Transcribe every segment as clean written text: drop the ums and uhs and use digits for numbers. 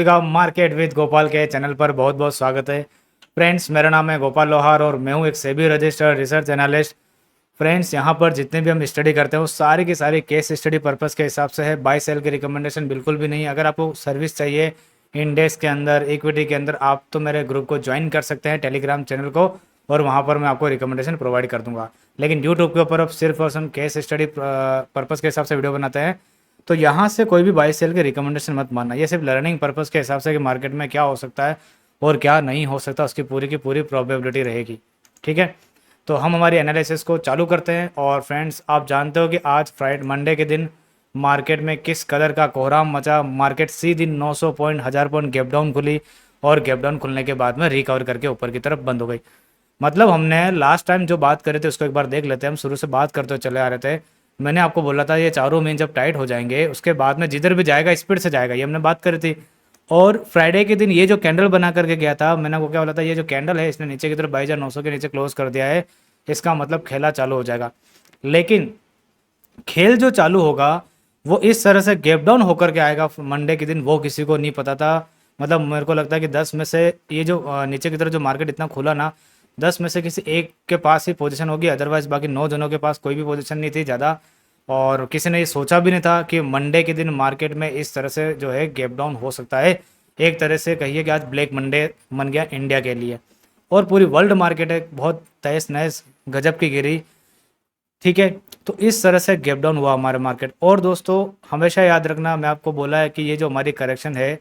का market with Gopal के channel पर बहुत बहुत स्वागत है। फ्रेंड्स, मेरा नाम है गोपाल लोहार और मैं हूं एक SEBI registered research analyst. Friends, यहां पर जितने भी हम स्टडी करते हैं वो सारी की सारी केस स्टडी पर्पस के हिसाब से है। बाय सेल की रिकमेंडेशन बिल्कुल भी नहीं। अगर आपको सर्विस चाहिए इंडेक्स के अंदर, इक्विटी के अंदर, आप तो मेरे ग्रुप को ज्वाइन कर सकते हैं, टेलीग्राम चैनल को, और वहाँ पर मैं आपको रिकमेंडेशन प्रोवाइड कर दूंगा। लेकिन यूट्यूब के ऊपर अब सिर्फ और सिर्फ केस स्टडी पर्पस के हिसाब से वीडियो बनाते हैं, तो यहाँ से कोई भी बाई सेल के रिकमेंडेशन मत मानना। ये सिर्फ लर्निंग पर्पस के हिसाब से कि मार्केट में क्या हो सकता है और क्या नहीं हो सकता, उसकी पूरी की पूरी प्रोबेबिलिटी रहेगी। ठीक है, तो हम हमारी एनालिसिस को चालू करते हैं। और फ्रेंड्स, आप जानते हो कि आज फ्राइडे मंडे के दिन मार्केट में किस कदर का कोहराम मचा। मार्केट सी दिन 900 पॉइंट 1000 पॉइंट गैप डाउन खुली और गैप डाउन खुलने के बाद में रिकवर करके ऊपर की तरफ बंद हो गई। मतलब हमने लास्ट टाइम जो बात करे थे उसको एक बार देख लेते हैं। हम शुरू से बात करते हुए चले आ रहे थे। मैंने आपको बोला था ये चारों मेन जब टाइट हो जाएंगे उसके बाद में जिधर भी जाएगा स्पीड से जाएगा, ये हमने बात करी थी। और फ्राइडे के दिन ये जो कैंडल बना करके गया था, मैंने आपको क्या बोला था, ये जो कैंडल है इसने नीचे की तरफ 22,900 के नीचे क्लोज कर दिया है। इसका मतलब खेला चालू हो जाएगा। लेकिन खेल जो चालू होगा वो इस तरह से गैप डाउन होकर के आएगा मंडे के दिन, वो किसी को नहीं पता था। मतलब मेरे को लगता है कि 10 में से ये जो नीचे की तरफ जो मार्केट इतना खुला ना, 10 में से किसी एक के पास ही पोजीशन होगी, अदरवाइज बाकी 9 जनों के पास कोई भी पोजीशन नहीं थी ज़्यादा। और किसी ने ये सोचा भी नहीं था कि मंडे के दिन मार्केट में इस तरह से जो है गैप डाउन हो सकता है। एक तरह से कहिए कि आज ब्लैक मंडे बन गया इंडिया के लिए। और पूरी वर्ल्ड मार्केट है बहुत तहस नहस गजब की गिरी। ठीक है, तो इस तरह से गैप डाउन हुआ हमारे मार्केट। और दोस्तों, हमेशा याद रखना, मैं आपको बोला है कि ये जो हमारी करेक्शन है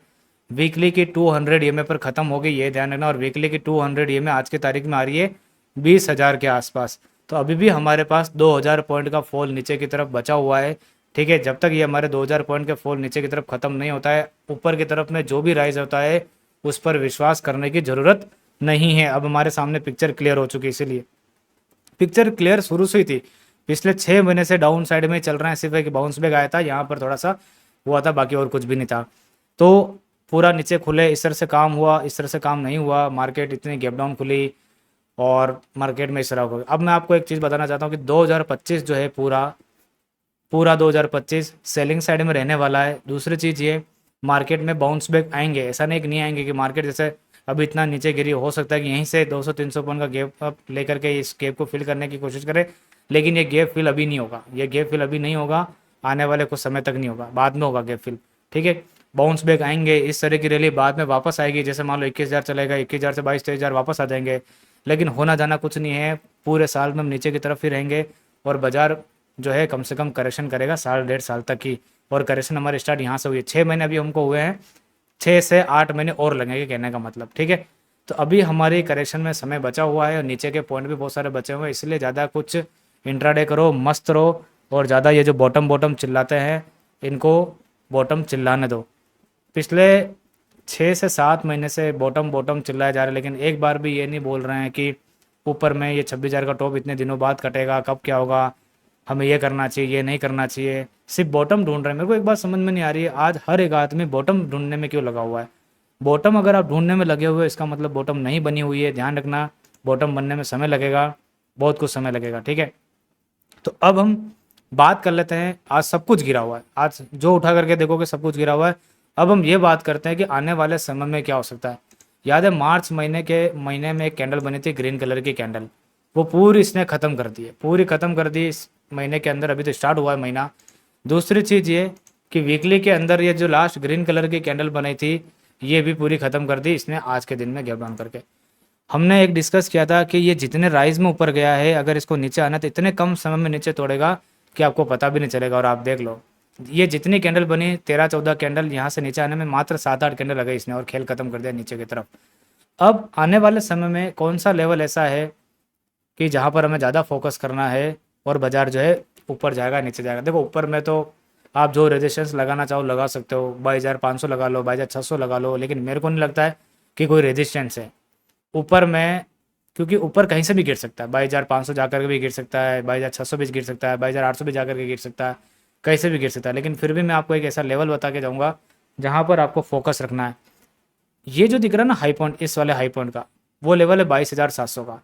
वीकली की 200 ईएमए पर ख़त्म हो गई, ये ध्यान रखना। और वीकली की 200 ईएमए आज की तारीख में आ रही है 20,000 के आसपास। तो अभी भी हमारे पास 2000 पॉइंट का फॉल नीचे की तरफ बचा हुआ है। ठीक है, जब तक ये हमारे 2000 पॉइंट के फॉल नीचे की तरफ ख़त्म नहीं होता है, ऊपर की तरफ में जो भी राइज होता है उस पर विश्वास करने की ज़रूरत नहीं है। अब हमारे सामने पिक्चर क्लियर हो चुकी है, इसीलिए पिक्चर क्लियर शुरू से ही थी। पिछले 6 महीने से डाउन साइड में चल रहे हैं, सिर्फ एक बाउंस बैक आया था यहाँ पर थोड़ा सा हुआ था, बाकी और कुछ भी नहीं था। तो पूरा नीचे खुले इस तरह से काम हुआ, इस तरह से काम नहीं हुआ। मार्केट इतनी गैप डाउन खुली और मार्केट में इस तरह हो। अब मैं आपको एक चीज़ बताना चाहता हूँ कि 2025 जो है पूरा पूरा 2025 सेलिंग साइड में रहने वाला है। दूसरी चीज़ ये, मार्केट में बाउंस बैक आएंगे, ऐसा नहीं कि नहीं आएंगे। कि मार्केट जैसे अभी इतना नीचे गिरी, हो सकता है कि यहीं से 200-300 पॉइंट का गैप अप लेकर के इस गैप को फिल करने की कोशिश करे। लेकिन ये गैप फिल अभी नहीं होगा, ये गैप फिल अभी नहीं होगा, आने वाले कुछ समय तक नहीं होगा, बाद में होगा गैप फिल। ठीक है, बाउंस बैक आएंगे, इस तरह की रैली बाद में वापस आएगी। जैसे मान लो 21,000 चलेगा, 21,000 से 22-23,000 वापस आ जाएंगे। लेकिन होना जाना कुछ नहीं है, पूरे साल में हम नीचे की तरफ ही रहेंगे। और बाजार जो है कम से कम करेक्शन करेगा 1.5 साल तक की। और करेक्शन हमारे स्टार्ट यहाँ से हुई है, 6 महीने अभी हमको हुए हैं, 6 से 8 महीने और लगेंगे कहने का मतलब। ठीक है, तो अभी हमारी करेक्शन में समय बचा हुआ है और नीचे के पॉइंट भी बहुत सारे बचे हुए हैं। इसलिए ज़्यादा कुछ इंट्राडे करो, मस्त रहो। और ज़्यादा ये जो बॉटम बॉटम चिल्लाते हैं, इनको बॉटम चिल्लाने दो। पिछले 6 से 7 महीने से बॉटम बॉटम चिल्लाया जा रहा है, लेकिन एक बार भी ये नहीं बोल रहे हैं कि ऊपर में ये 26,000 का टॉप इतने दिनों बाद कटेगा, कब क्या होगा, हमें ये करना चाहिए, ये नहीं करना चाहिए। सिर्फ बॉटम ढूंढ रहे हैं। मेरे को एक बात समझ में नहीं आ रही है, आज हर एक आदमी बॉटम ढूंढने में क्यों लगा हुआ है। बॉटम अगर आप ढूंढने में लगे हुए, इसका मतलब बॉटम नहीं बनी हुई है। ध्यान रखना, बॉटम बनने में समय लगेगा, बहुत कुछ समय लगेगा। ठीक है, तो अब हम बात कर लेते हैं। आज सब कुछ गिरा हुआ है, आज जो उठा करके देखोगे सब कुछ गिरा हुआ है। अब हम ये बात करते हैं कि आने वाले समय में क्या हो सकता है। याद है मार्च महीने में एक कैंडल बनी थी, ग्रीन कलर की कैंडल, वो पूरी इसने ख़त्म कर दी है, पूरी ख़त्म कर दी इस महीने के अंदर। अभी तो स्टार्ट हुआ है महीना। दूसरी चीज़ ये कि वीकली के अंदर ये जो लास्ट ग्रीन कलर की कैंडल बनी थी, ये भी पूरी ख़त्म कर दी इसने आज के दिन में गैप डाउन करके। हमने एक डिस्कस किया था कि ये जितने राइज में ऊपर गया है, अगर इसको नीचे आना तो इतने कम समय में नीचे तोड़ेगा कि आपको पता भी नहीं चलेगा। और आप देख लो, ये जितनी कैंडल बनी 13-14 कैंडल, यहाँ से नीचे आने में मात्र 7-8 कैंडल लगे इसने और खेल खत्म कर दिया नीचे की तरफ। अब आने वाले समय में कौन सा लेवल ऐसा है कि जहाँ पर हमें ज़्यादा फोकस करना है और बाजार जो है ऊपर जाएगा नीचे जाएगा। देखो, ऊपर में तो आप जो रेजिस्टेंस लगाना चाहो लगा सकते हो, 22,500 लगा लो, 22,600 लगा लो, लेकिन मेरे को नहीं लगता है कि कोई रेजिस्टेंस है ऊपर में। क्योंकि ऊपर कहीं से भी गिर सकता है, 22,500 जा कर के भी गिर सकता है, 22,600 भी गिर सकता है, 22,800 भी जा कर के गिर सकता है, कहीं से भी गिर सकता है। लेकिन फिर भी मैं आपको एक ऐसा लेवल बता के जाऊँगा जहाँ पर आपको फोकस रखना है। ये जो दिख रहा है ना हाई पॉइंट, इस वाले हाई पॉइंट का वो लेवल है 22,700 का।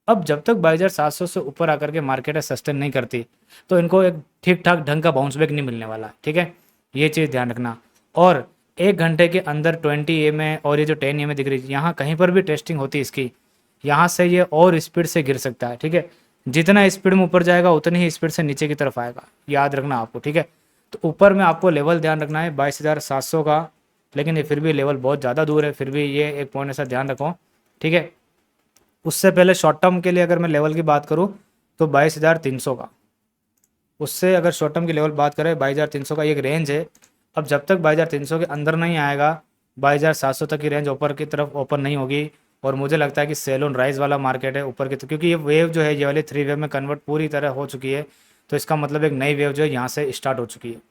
अब जब तक 22,700 से ऊपर आकर के मार्केट सस्टेन नहीं करती, तो इनको एक ठीक ठाक ढंग का बाउंस बैक नहीं मिलने वाला है। ठीक है, ये चीज़ ध्यान रखना। और 1 घंटे के अंदर 20 EMA और ये जो 10 EMA दिख रही है, यहाँ कहीं पर भी टेस्टिंग होती है इसकी, यहाँ से ये और स्पीड से गिर सकता है, ठीक है। जितना स्पीड में ऊपर जाएगा उतनी ही स्पीड से नीचे की तरफ आएगा, याद रखना आपको, ठीक है। तो ऊपर में आपको लेवल ध्यान रखना है 22,700 का, लेकिन ये फिर भी लेवल बहुत ज़्यादा दूर है, फिर भी ये एक पॉइंट ऐसा ध्यान रखो, ठीक है। उससे पहले शॉर्ट टर्म के लिए अगर मैं लेवल की बात करूँ तो 22,300 का, उससे अगर शॉर्ट टर्म की लेवल बात करें 22,300 का एक रेंज है। अब जब तक 22,300 के अंदर नहीं आएगा, 22,700 तक की रेंज ऊपर की तरफ ओपन नहीं होगी। और मुझे लगता है कि सेल ऑन राइज वाला मार्केट है ऊपर की, तो क्योंकि ये वेव जो है ये वाली 3 वेव में कन्वर्ट पूरी तरह हो चुकी है, तो इसका मतलब एक नई वेव जो है यहाँ से स्टार्ट हो चुकी है।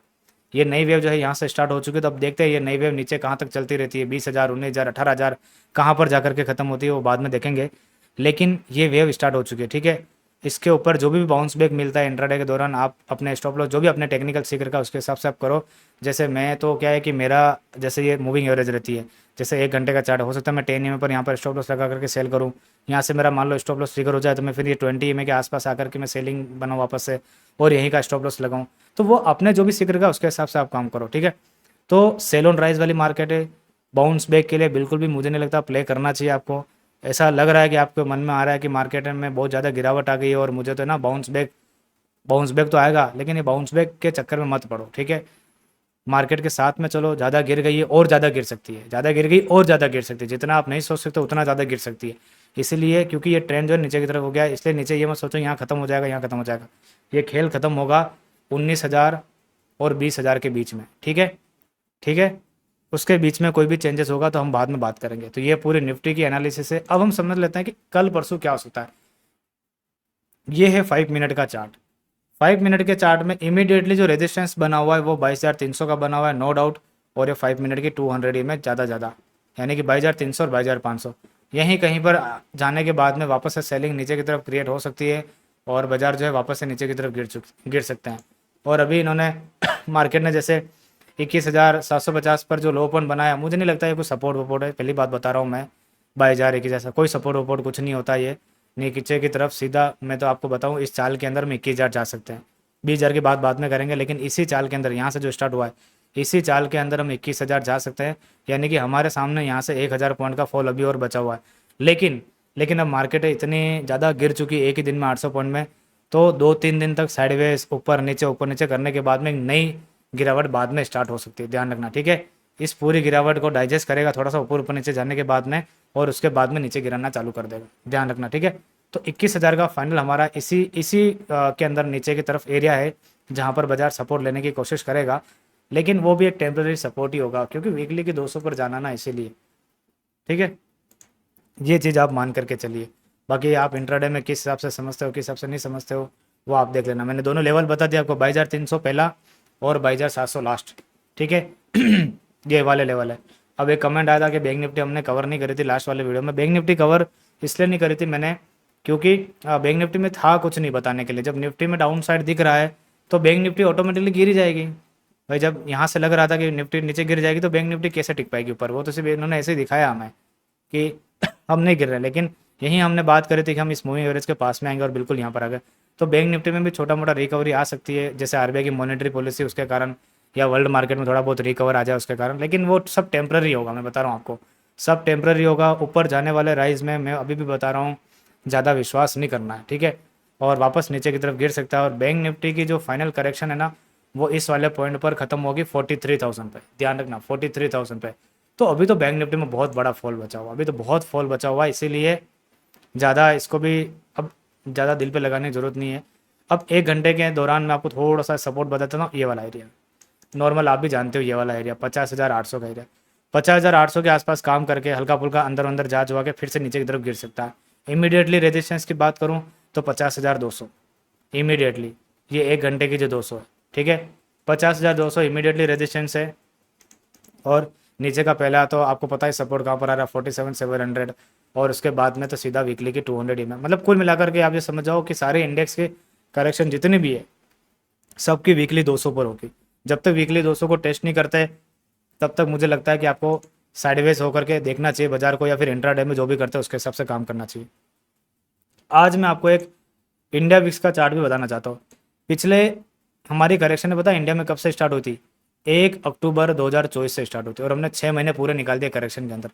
ये नई वेव जो है यहाँ से स्टार्ट हो चुकी है, तो अब देखते हैं ये नई वेव नीचे कहाँ तक चलती रहती है, 20,000, 19,000, 18,000 कहाँ पर जाकर के ख़त्म होती है वो बाद में देखेंगे। लेकिन ये वेव स्टार्ट हो चुकी है, ठीक है। इसके ऊपर जो भी बाउंस बैक मिलता है इंट्राडे के दौरान, आप अपने स्टॉप लॉस जो भी अपने टेक्निकल सीख रखा है उसके हिसाब से आप करो। जैसे मैं तो क्या है कि मेरा जैसे ये मूविंग एवरेज रहती है, जैसे 1 घंटे का चार्ट हो सकता है मैं 10 EMA पर यहाँ पर स्टॉप लॉस लगा करके सेल करूँ। यहाँ से मेरा मान लो स्टॉप लॉस ट्रिगर हो जाए तो मैं फिर ये 20 EMA के आसपास आकर के मैं सेलिंग बनाऊँ वापस से, और यहीं का स्टॉप लॉस लगाऊँ। तो वो अपने जो भी सीख रखा है उसके हिसाब से आप काम करो, ठीक है। तो सेल ऑन राइज वाली मार्केट है, बाउंस बैक के लिए बिल्कुल भी मुझे नहीं लगता प्ले करना चाहिए आपको। ऐसा लग रहा है कि आपके मन में आ रहा है कि मार्केट में बहुत ज़्यादा गिरावट आ गई है और मुझे तो ना बाउंस बैक तो आएगा, लेकिन ये बाउंस बैक के चक्कर में मत पड़ो, ठीक है। मार्केट के साथ में चलो, ज़्यादा गिर गई है और ज़्यादा गिर सकती है, ज़्यादा गिर गई और ज़्यादा गिर सकती है, जितना आप नहीं सोच सकते उतना ज़्यादा गिर सकती है। इसीलिए क्योंकि ये ट्रेंड जो है नीचे की तरफ हो गया है, इसलिए नीचे ये मत सोचो यहाँ खत्म हो जाएगा, यहाँ खत्म हो जाएगा। ये खेल खत्म होगा 19,000 और 20,000 के बीच में, ठीक है, ठीक है। उसके बीच में कोई भी चेंजेस होगा तो हम बाद में बात करेंगे। तो ये पूरी निफ्टी की एनालिसिस है। अब हम समझ लेते हैं कि कल परसों क्या हो सकता है। ये है 5 मिनट का चार्ट। 5 मिनट के चार्ट में इमीडिएटली जो रेजिस्टेंस बना हुआ है वो 22,300 का बना हुआ है, नो डाउट। और ये 5 मिनट की 200 में ज़्यादा, यानी कि 22,300 और 22,500 यहीं कहीं पर जाने के बाद में वापस से सेलिंग नीचे की तरफ क्रिएट हो सकती है, और बाजार जो है वापस से नीचे की तरफ गिर सकते हैं। और अभी इन्होंने मार्केट ने जैसे 21,750 पर जो लो पॉइंट बनाया, मुझे नहीं लगता है कोई सपोर्ट वपोर्ट है, पहली बात बता रहा हूँ मैं। 22,000 जैसा कोई सपोर्ट वपोर्ट कुछ नहीं होता, ये नीचे की तरफ सीधा मैं तो आपको बताऊँ इस चाल के अंदर में 21,000 जा सकते हैं। 20,000 की बात बाद में करेंगे, लेकिन इसी चाल के अंदर यहाँ से जो स्टार्ट हुआ है इसी चाल के अंदर हम 21,000 जा सकते हैं, यानी कि हमारे सामने यहाँ से 1,000 पॉइंट का फॉल अभी और बचा हुआ है। लेकिन अब मार्केट इतनी ज़्यादा गिर चुकी है एक ही दिन में 800 पॉइंट में, तो 2-3 दिन तक साइडवेज ऊपर नीचे करने के बाद में एक नई गिरावट बाद में स्टार्ट हो सकती है, ध्यान रखना, ठीक है। इस पूरी गिरावट को डाइजेस्ट करेगा थोड़ा सा ऊपर ऊपर नीचे जाने के बाद में, और उसके बाद में नीचे गिराना चालू कर देगा, ध्यान रखना, ठीक है। तो 21,000 का फाइनल हमारा इसी के अंदर नीचे की तरफ एरिया है जहाँ पर बाजार सपोर्ट लेने की कोशिश करेगा, लेकिन वो भी एक टेम्प्रेरी सपोर्ट ही होगा क्योंकि वीकली की 200 पर जाना ना, इसीलिए, ठीक है। ये चीज़ आप मान करके चलिए। बाकी आप इंट्राडे में किस हिसाब से समझते हो किस हिसाब से नहीं समझते हो वो आप देख लेना। मैंने दोनों लेवल बता दिया आपको, 22,300 पहला और 22,700 लास्ट, ठीक है। ये वाले लेवल है। अब एक कमेंट आया था कि बैंक निफ्टी हमने कवर नहीं करी थी लास्ट वाले वीडियो में। बैंक निफ्टी कवर इसलिए नहीं करी थी मैंने क्योंकि बैंक निफ्टी में था कुछ नहीं बताने के लिए। जब निफ्टी में डाउन साइड दिख रहा है तो बैंक निफ्टी ऑटोमेटिकली गिर ही जाएगी भाई। जब यहाँ से लग रहा था कि निफ्टी नीचे गिर जाएगी तो बैंक निफ्टी कैसे टिक पाएगी ऊपर, वो तो सिर्फ इन्होंने ऐसे ही दिखाया हमें कि हम नहीं गिर रहे। लेकिन यहीं हमने बात करी थी कि हम इस मूविंग एवरेज के पास में आएंगे और बिल्कुल यहाँ पर आ गए। तो बैंक निफ्टी में भी छोटा मोटा रिकवरी आ सकती है, जैसे आरबीआई की मॉनेटरी पॉलिसी उसके कारण, या वर्ल्ड मार्केट में थोड़ा बहुत रिकवर आ जाए उसके कारण, लेकिन वो सब टेम्प्ररी होगा। मैं बता रहा हूँ आपको, सब टेम्प्ररी होगा। ऊपर जाने वाले राइज में मैं अभी भी बता रहा हूँ ज़्यादा विश्वास नहीं करना है, ठीक है। और वापस नीचे की तरफ गिर सकता है। और बैंक निफ्टी की जो फाइनल करेक्शन है ना, वो इस वाले पॉइंट पर खत्म होगी 43,000 पे, ध्यान रखना 43,000 पे। तो अभी तो बैंक निफ्टी में बहुत बड़ा फॉल बचा हुआ, अभी तो बहुत फॉल बचा हुआ है, इसीलिए ज़्यादा इसको भी अब ज़्यादा दिल पे लगाने की ज़रूरत नहीं है। अब 1 घंटे के दौरान मैं आपको थोड़ा सा सपोर्ट बताता हूँ। ये वाला एरिया नॉर्मल आप भी जानते हो, ये वाला एरिया 50,800 का एरिया, 50,800 के आसपास काम करके हल्का फुल्का अंदर अंदर जा चुका के फिर से नीचे की तरफ गिर सकता है। इमीडिएटली रेजिस्टेंस की बात करूँ तो 50,200 इमीडिएटली, ये 1 घंटे की जो 200 है, ठीक है। 50,200 इमीडिएटली रेजिस्टेंस है। और नीचे का पहला तो आपको पता है सपोर्ट कहाँ पर आ रहा है, 47,700। और उसके बाद में तो सीधा वीकली की 200 में, मतलब कुल मिलाकर के आप ये समझ जाओ कि सारे इंडेक्स के करेक्शन जितने भी है सबकी वीकली 200 पर होगी। जब तक वीकली 200 को टेस्ट नहीं करते तब तक मुझे लगता है कि आपको साइडवेज होकर के देखना चाहिए बाजार को, या फिर इंट्राडे में जो भी करते हैं उसके हिसाब से काम करना चाहिए। आज मैं आपको एक इंडिया विक्स का चार्ट भी बताना चाहता हूँ। पिछले हमारी करेक्शन ने पता इंडिया में कब से स्टार्ट हुई थी, 1 अक्टूबर 2024 से स्टार्ट होती है और हमने 6 महीने पूरे निकाल दिए करेक्शन के अंदर।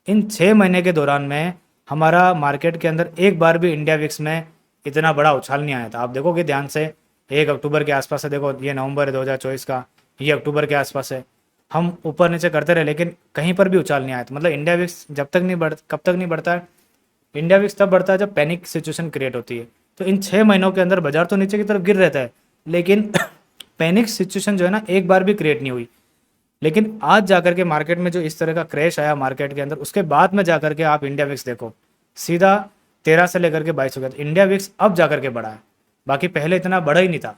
इन 6 महीने के दौरान में हमारा मार्केट के अंदर एक बार भी इंडिया विक्स में इतना बड़ा उछाल नहीं आया था। आप देखोगे ध्यान से, 1 अक्टूबर के आसपास है, देखो ये नवंबर है 2024 का, ये अक्टूबर के आसपास है, हम ऊपर नीचे करते रहे लेकिन कहीं पर भी उछाल नहीं आया था। मतलब इंडिया विक्स जब तक नहीं बढ़ कब तक नहीं बढ़ता है, इंडिया विक्स तब बढ़ता है जब पैनिक सिचुएशन क्रिएट होती है। तो इन 6 महीनों के अंदर बाजार तो नीचे की तरफ गिर रहता है लेकिन पैनिक सिचुएशन जो है ना एक बार भी क्रिएट नहीं हुई। लेकिन आज जाकर के मार्केट में जो इस तरह का क्रैश आया मार्केट के अंदर, उसके बाद में जाकर के आप इंडिया विक्स देखो, सीधा 13 से लेकर के 22 हो गया। तो इंडिया विक्स अब जाकर के बढ़ा है, बाकी पहले इतना बड़ा ही नहीं था,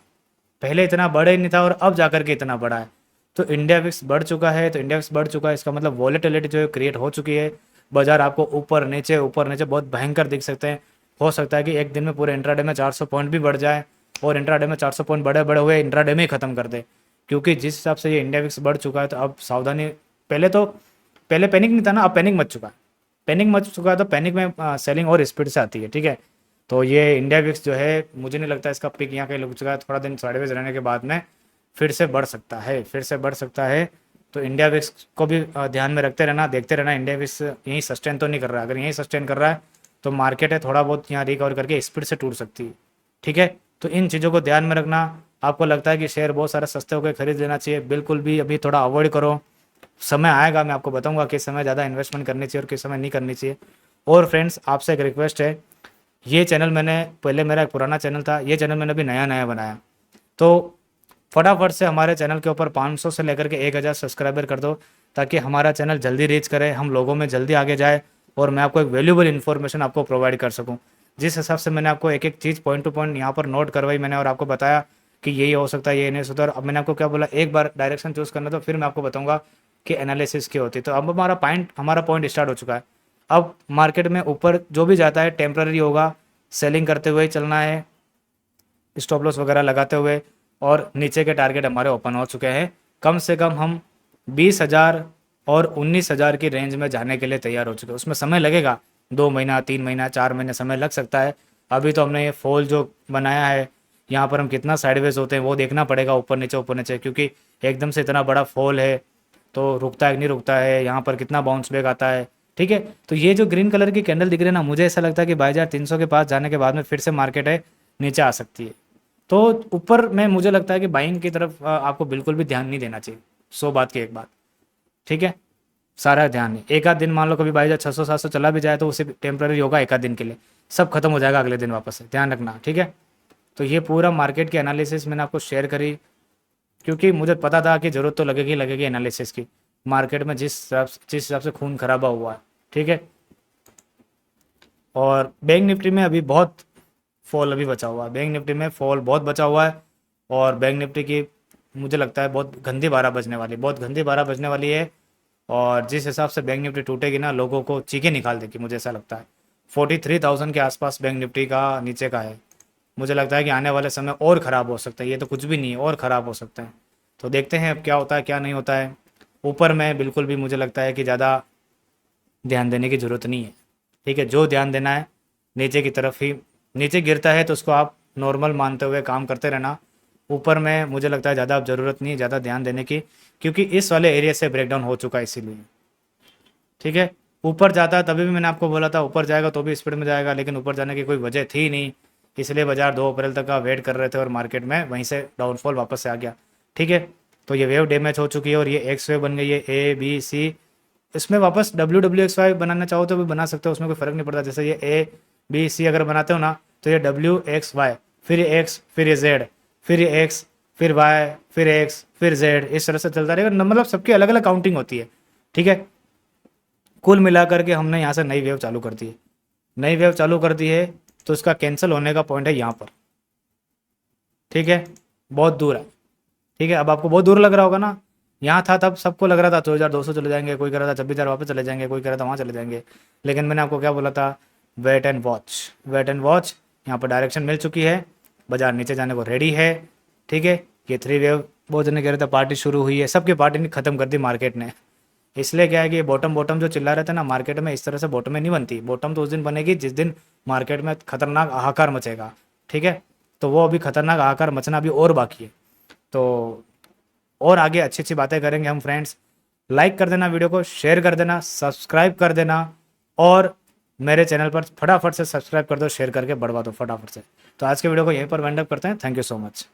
पहले इतना बड़ा ही नहीं था और अब जाकर के इतना बड़ा है। तो इंडिया विक्स बढ़ चुका है, तो इंडिया विक्स बढ़ चुका है, इसका मतलब वॉलेटिलिटी जो है क्रिएट हो चुकी है। बाजार आपको ऊपर नीचे बहुत भयंकर दिख सकते हैं। हो सकता है कि एक दिन में पूरे इंट्राडे में 400 पॉइंट भी बढ़ जाए और इंट्राडे में 400 पॉइंट बड़े बड़े हुए इंट्राडे में ही खत्म कर दे, क्योंकि जिस हिसाब से ये इंडिया विक्स बढ़ चुका है तो अब सावधानी। पहले पैनिक नहीं था ना, अब पैनिक मच चुका है, पैनिक मच चुका है तो पैनिक में सेलिंग और स्पीड से आती है। ठीक है, तो ये इंडिया विक्स जो है मुझे नहीं लगता इसका पिक यहाँ कहीं लग चुका है, थोड़ा दिन साइडवेज रहने के बाद में फिर से बढ़ सकता है, फिर से बढ़ सकता है। तो इंडिया विक्स को भी ध्यान में रखते रहना, देखते रहना, इंडिया विक्स यहीं सस्टेन तो नहीं कर रहा है। अगर यहीं सस्टेन कर रहा है तो मार्केट है थोड़ा बहुत यहाँ रिकवर करके स्पीड से टूट सकती है। ठीक है, तो इन चीज़ों को ध्यान में रखना। आपको लगता है कि शेयर बहुत सारे सस्ते होकर खरीद लेना चाहिए, बिल्कुल भी अभी थोड़ा अवॉइड करो। समय आएगा, मैं आपको बताऊंगा किस समय ज़्यादा इन्वेस्टमेंट करनी चाहिए और किस समय नहीं करनी चाहिए। और फ्रेंड्स आपसे एक रिक्वेस्ट है, ये चैनल मैंने पहले, मेरा एक पुराना चैनल था, ये चैनल मैंने अभी नया नया बनाया, तो फटाफट से हमारे चैनल के ऊपर 500 से लेकर के 1000 सब्सक्राइबर कर दो, ताकि हमारा चैनल जल्दी रीच करे, हम लोगों में जल्दी आगे जाए और मैं आपको एक वैल्यूबल इन्फॉर्मेशन आपको प्रोवाइड कर सकूं। जिस हिसाब से मैंने आपको एक एक चीज़ पॉइंट टू पॉइंट यहाँ पर नोट करवाई मैंने और आपको बताया कि यही हो सकता है, ये नहीं हो सकता। और अब मैंने आपको क्या बोला, एक बार डायरेक्शन चूज़ करना, तो फिर मैं आपको बताऊँगा कि एनालिसिस क्या होती है। तो अब हमारा पॉइंट स्टार्ट हो चुका है। अब मार्केट में ऊपर जो भी जाता है टेम्प्ररी होगा, सेलिंग करते हुए चलना है, स्टॉप लॉस वगैरह लगाते हुए, और नीचे के टारगेट हमारे ओपन हो चुके हैं। कम से कम हम 20,000 और 19,000 की रेंज में जाने के लिए तैयार हो चुके हैं। उसमें समय लगेगा, 2 महीना 3 महीना 4 महीने समय लग सकता है। अभी तो हमने ये फॉल जो बनाया है, यहाँ पर हम कितना साइडवेज होते हैं वो देखना पड़ेगा, ऊपर नीचे, क्योंकि एकदम से इतना बड़ा फॉल है तो रुकता है कि नहीं रुकता है, यहाँ पर कितना बाउंस बैक आता है। ठीक है, तो ये जो ग्रीन कलर की कैंडल दिख रही है ना, मुझे ऐसा लगता है कि 22,300 के पास जाने के बाद में फिर से मार्केट है नीचे आ सकती है। तो ऊपर में मुझे लगता है कि बाइंग की तरफ आपको बिल्कुल भी ध्यान नहीं देना चाहिए, 100 बात की एक बात। ठीक है, सारा ध्यान नहीं, एक आध दिन मान लो कभी 22,600 700 चला भी जाए तो उसे टेम्पररी होगा, एक आध दिन के लिए, सब खत्म हो जाएगा अगले दिन वापस से, ध्यान रखना। ठीक है, तो ये पूरा मार्केट की एनालिसिस मैंने आपको शेयर करी, क्योंकि मुझे पता था कि ज़रूरत तो लगेगी एनालिसिस की, मार्केट में जिस हिसाब से खून खराबा हुआ है। ठीक है, और बैंक निफ्टी में अभी बहुत फॉल अभी बचा हुआ है, बैंक निफ्टी में फॉल बहुत बचा हुआ है। और बैंक निफ्टी की मुझे लगता है बहुत गंदी 12 बजने वाली, बहुत गंदी 12 बजने वाली है। और जिस हिसाब से बैंक निफ्टी टूटेगी ना, लोगों को चीखें निकाल देगी, मुझे ऐसा लगता है। 43,000 के आसपास बैंक निफ्टी का नीचे का है, मुझे लगता है कि आने वाले समय और ख़राब हो सकता है, ये तो कुछ भी नहीं है, और ख़राब हो सकता है। तो देखते हैं अब क्या होता है क्या नहीं होता है। ऊपर में बिल्कुल भी मुझे लगता है कि ज़्यादा ध्यान देने की ज़रूरत नहीं है। ठीक है, जो ध्यान देना है नीचे की तरफ ही, नीचे गिरता है तो उसको आप नॉर्मल मानते हुए काम करते रहना। ऊपर में मुझे लगता है ज़्यादा अब ज़रूरत नहीं है ज़्यादा ध्यान देने की, क्योंकि इस वाले एरिया से ब्रेकडाउन हो चुका है इसीलिए। ठीक है, ऊपर जाता है तभी भी मैंने आपको बोला था ऊपर जाएगा तो भी स्पीड में जाएगा, लेकिन ऊपर जाने की कोई वजह थी नहीं, इसलिए बाजार 2 अप्रैल तक का वेट कर रहे थे और मार्केट में वहीं से डाउनफॉल वापस से आ गया। ठीक है, तो ये वेव डैमेज हो चुकी है और ये एक्स वेव बन गई है, A B C। इसमें वापस WXY बनाना चाहो तो भी बना सकते हो, उसमें कोई फ़र्क नहीं पड़ता। जैसे ये ABC अगर बनाते हो ना, तो ये WXY, फिर ये X, फिर ये Z, फिर ये X, फिर Y, फिर X, फिर Z, इस तरह से चलता रहेगा। मतलब सबकी अलग अलग काउंटिंग होती है। ठीक है, कुल मिलाकर के हमने यहाँ से नई वेव चालू कर दी है, नई वेव चालू कर दी है, तो इसका कैंसिल होने का पॉइंट है यहाँ पर। ठीक है, बहुत दूर है। ठीक है, अब आपको बहुत दूर लग रहा होगा ना, यहाँ था तब सबको लग रहा था 2200 चले जाएंगे, कोई कह रहा था 26,000 वापस चले जाएंगे, कोई कह रहा था वहाँ चले जाएंगे। लेकिन मैंने आपको क्या बोला था, wait and watch, wait and watch. यहाँ पर डायरेक्शन मिल चुकी है, बाजार नीचे जाने को रेडी है। ठीक है, ये 3 वेव, बहुत जने कह रहे थे पार्टी शुरू हुई है, सबकी पार्टी नहीं खत्म कर दी मार्केट ने। इसलिए क्या है कि बॉटम बॉटम जो चिल्ला रहे थे ना मार्केट में, इस तरह से बॉटम में नहीं बनती, बॉटम तो उस दिन बनेगी जिस दिन मार्केट में खतरनाक हाहाकार मचेगा। ठीक है, तो वो अभी खतरनाक हाहाकार मचना अभी और बाकी है। तो और आगे अच्छी अच्छी बातें करेंगे हम फ्रेंड्स। लाइक कर देना वीडियो को, शेयर कर देना, सब्सक्राइब कर देना और मेरे चैनल पर फटाफट से सब्सक्राइब कर दो, शेयर करके बढ़वा दो फटाफट से। तो आज के वीडियो को यहीं पर वाइंड अप करते हैं। Thank you so much.